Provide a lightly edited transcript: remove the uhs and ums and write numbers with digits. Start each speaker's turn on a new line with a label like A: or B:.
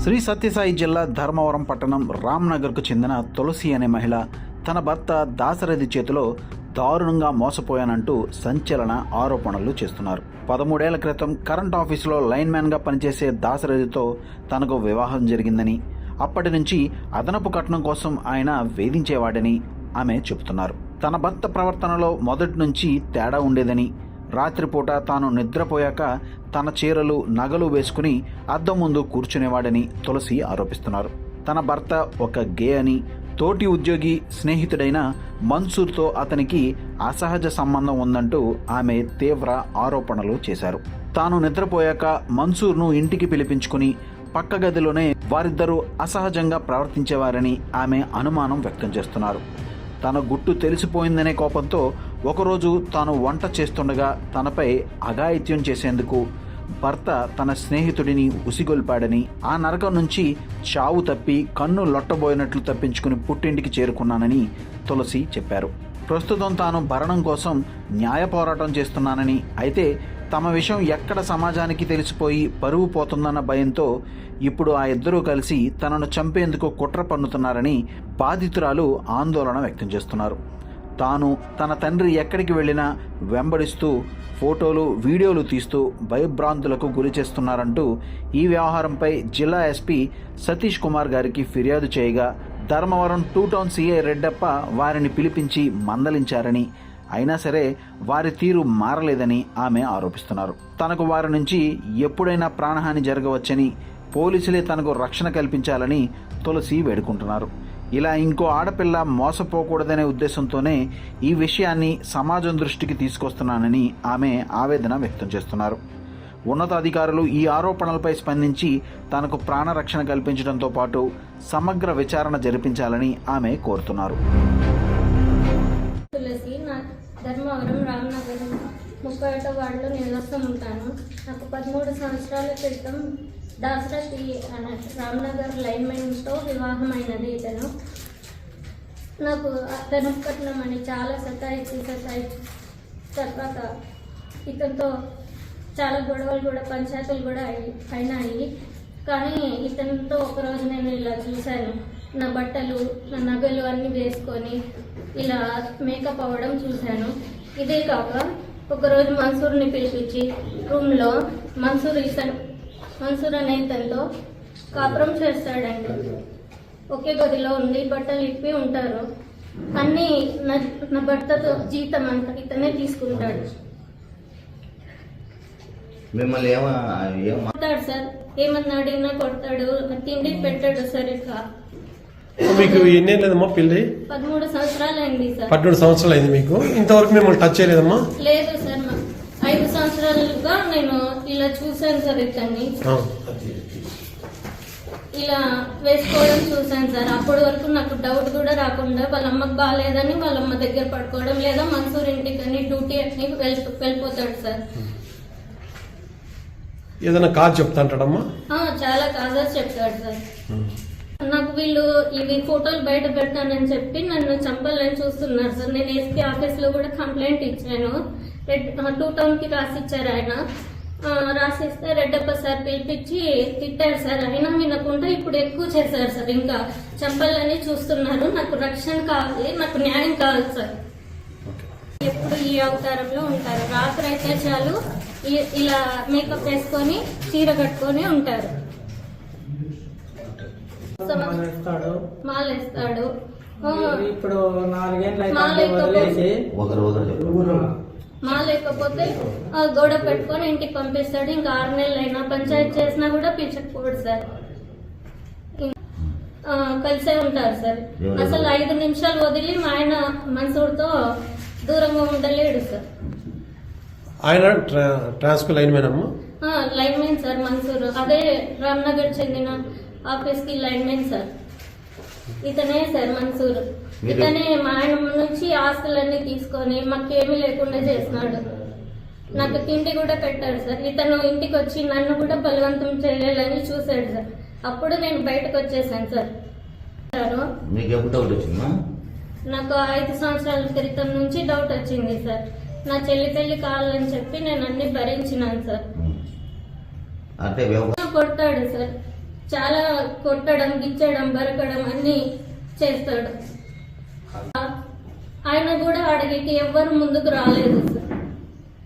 A: శ్రీ సత్యసాయి జిల్లా ధర్మవరం పట్టణం రామ్నగర్కు చెందిన తులసి అనే మహిళ తన భర్త దాశరథి చేతిలో దారుణంగా మోసపోయానంటూ సంచలన ఆరోపణలు చేస్తున్నారు. 13 ఏళ్ల క్రితం కరెంట్ ఆఫీసులో లైన్మ్యాన్గా పనిచేసే దాశరథితో తనకు వివాహం జరిగిందని, అప్పటి నుంచి అదనపు కట్నం కోసం ఆయన వేధించేవాడని ఆమె చెబుతున్నారు. తన భర్త ప్రవర్తనలో మొదటి నుంచి తేడా ఉండేదని, రాత్రిపూట తాను నిద్రపోయాక తన చీరలు నగలు వేసుకుని అద్దం ముందు కూర్చునేవాడని తులసి ఆరోపిస్తున్నారు. తన భర్త ఒక గే అని, తోటి ఉద్యోగి స్నేహితుడైన మన్సూర్తో అతనికి అసహజ సంబంధం ఉందంటూ ఆమె తీవ్ర ఆరోపణలు చేశారు. తాను నిద్రపోయాక మన్సూర్ను ఇంటికి పిలిపించుకుని పక్క గదిలోనే వారిద్దరూ అసహజంగా ప్రవర్తించేవారని ఆమె అనుమానం వ్యక్తం చేస్తున్నారు. తన గుట్టు తెలిసిపోయిందనే కోపంతో ఒకరోజు తాను వంట చేస్తుండగా తనపై అఘాయిత్యం చేసేందుకు భర్త తన స్నేహితుడిని ఉసిగొల్పాడని, ఆ నరకం నుంచి చావు తప్పి కన్ను లొట్టబోయినట్లు తప్పించుకుని పుట్టింటికి చేరుకున్నానని తులసి చెప్పారు. ప్రస్తుతం తాను భరణం కోసం న్యాయ పోరాటం చేస్తున్నానని, అయితే తమ విషయం ఎక్కడ సమాజానికి తెలిసిపోయి పరువు పోతుందన్న భయంతో ఇప్పుడు ఆ ఇద్దరూ కలిసి తనను చంపేందుకు కుట్ర పన్నుతున్నారని బాధితురాలు ఆందోళన వ్యక్తం చేస్తున్నారు. తాను తన తండ్రి ఎక్కడికి వెళ్ళినా వెంబడిస్తూ ఫోటోలు వీడియోలు తీస్తూ భయభ్రాంతులకు గురి చేస్తున్నారంటూ ఈ వ్యవహారంపై జిల్లా ఎస్పీ సతీష్ కుమార్ గారికి ఫిర్యాదు చేయగా ధర్మవరం 2 టౌన్ సిఐ రెడ్డప్ప వారిని పిలిపించి మందలించారని, అయినా సరే వారి తీరు మారలేదని ఆమె ఆరోపిస్తున్నారు. తనకు వారి నుంచి ఎప్పుడైనా ప్రాణహాని జరగవచ్చని, పోలీసులే తనకు రక్షణ కల్పించాలని తులసి వేడుకుంటున్నారు. ఇలా ఇంకో ఆడపిల్ల మోసపోకూడదనే ఉద్దేశంతోనే ఈ విషయాన్ని సమాజం దృష్టికి తీసుకొస్తున్నానని ఆమె ఆవేదన వ్యక్తం చేస్తున్నారు. ఉన్నతాధికారులు ఈ ఆరోపణలపై స్పందించి తనకు ప్రాణరక్షణ కల్పించడంతో పాటు సమగ్ర విచారణ జరిపించాలని ఆమె కోరుతున్నారు.
B: ధర్మవరం రామ్నగర్ 31వ వార్డులో నివాసం ఉంటాను. నాకు 13 సంవత్సరాల క్రితం దాశరథి రామ్నగర్ లైన్మెన్తో వివాహం అయినది. ఇతను నాకు అదనపు కట్నం అని చాలా సతాయించి తర్వాత ఇతనితో చాలా గొడవలు కూడా, పంచాయతీలు కూడా అయినాయి. కానీ ఇతనితో ఒకరోజు నేను ఇలా చూశాను, నా బట్టలు నా నగలు అన్నీ వేసుకొని ఇలా మేకప్ అవ్వడం చూశాను. ఇదే కాక ఒకరోజు మన్సూర్ని పిలిపించి రూమ్లో మన్సూర్ అనే ఇతనితో కాపురం చేస్తాడండి. ఒకే గదిలో ఉండి బట్టలు ఇప్పి ఉంటారు. అన్నీ నా భర్తతో జీతం అంతా ఇతనే తీసుకుంటాడు. కొడతాడు సార్, ఏమన్నా అడిగినా కొడతాడు, తిండి పెట్టాడు సరిగ్గా.
C: మీకు ఎన్ని లేదమ్మా పెళ్లి?
B: 13 సంవత్సరాలు అయింది సార్.
C: 13 సంవత్సరాలు అయింది మీకు? ఇంతవరకు మిమ్మల్ని టచ్ చేయలేదమ్మా?
B: లేదు సార్, 5 సంవత్సరాలుగా నేను ఇలా చూశాను సార్. ఇతన్ని ఇలా వేసుకోవడం చూశాను సార్. అప్పటి వరకు నాకు డౌట్ కూడా రాకుండా వాళ్ళ అమ్మకు బాగాలేదని వాళ్ళ అమ్మ దగ్గర పడుకోవడం, లేదా మన్సూర్ ఇంటికని డ్యూటీ అని వెళ్ళిపోతాడు సార్.
C: ఏదైనా కాజ్ చెప్తాంటాడమ్మా?
B: చాలా కాజెస్ చెప్తాడు సార్. నాకు వీళ్ళు ఇవి ఫోటోలు బయట పెడతానని చెప్పి నన్ను చంపాలని చూస్తున్నారు సార్. నేను ఎస్పీ ఆఫీస్లో కూడా కంప్లైంట్ ఇచ్చాను. 2 టౌన్కి రాసిచ్చారు ఆయన. రాసిస్తే రెడ్డప్ప సార్ పిలిపించి తిట్టారు సార్. అయినా వినకుండా ఇప్పుడు ఎక్కువ చేశారు సార్. ఇంకా చంపాలని చూస్తున్నారు. నాకు రక్షణ కావాలి, నాకు న్యాయం కావాలి సార్. ఎప్పుడు ఈ అవతారంలో ఉంటారు. రాత్రి అయితే చాలు ఇలా మేకప్ వేసుకొని చీర కట్టుకొని ఉంటారు. మాలేస్తాడు.
D: ఇప్పుడు 4 ఏళ్ళు
B: మా లేకపోతే గొడవ పెట్టుకొని ఇంటికి పంపిస్తాడు. ఇంకా 6 నెలలు అయినా పంచాయతీ చేసినా కూడా పిచ్చకపోడు సార్. కలిసే ఉంటారు సార్. అసలు 5 నిమిషాలు వదిలి మా ఆయన మన్సూర్తో దూరంగా ఉండలేడు సార్.
C: ఆయన ట్రాన్స్కో లైన్మెన్ అమ్మా?
B: Linemen sir Mansoor. అదే రామ్నగర్ చెందిన ఆఫీస్కి లైన్మెన్ సార్. ఇతనే సార్ మన్సూర్. ఇతనే మా ఆయన నుంచి ఆస్తులన్నీ తీసుకొని మాకేమీ లేకుండా చేసినాడు. నాకు తిండి కూడా పెట్టాడు సార్. ఇతను ఇంటికి వచ్చి నన్ను కూడా బలవంతం చేయాలని చూశాడు సార్. అప్పుడు నేను బయటకు వచ్చేసాను సార్. నాకు 5 సంవత్సరాల క్రితం నుంచి డౌట్ వచ్చింది సార్. నా చెల్లి పెళ్లి కావాలని చెప్పి నేను అన్ని భరించినాను సార్. కొడతాడు సార్. చాలా కొట్టడం, గిచ్చడం, బరకడం అన్ని చేస్తాడు. ఆయన కూడా అడిగికి ఎవ్వరు ముందుకు రాలేదు సార్.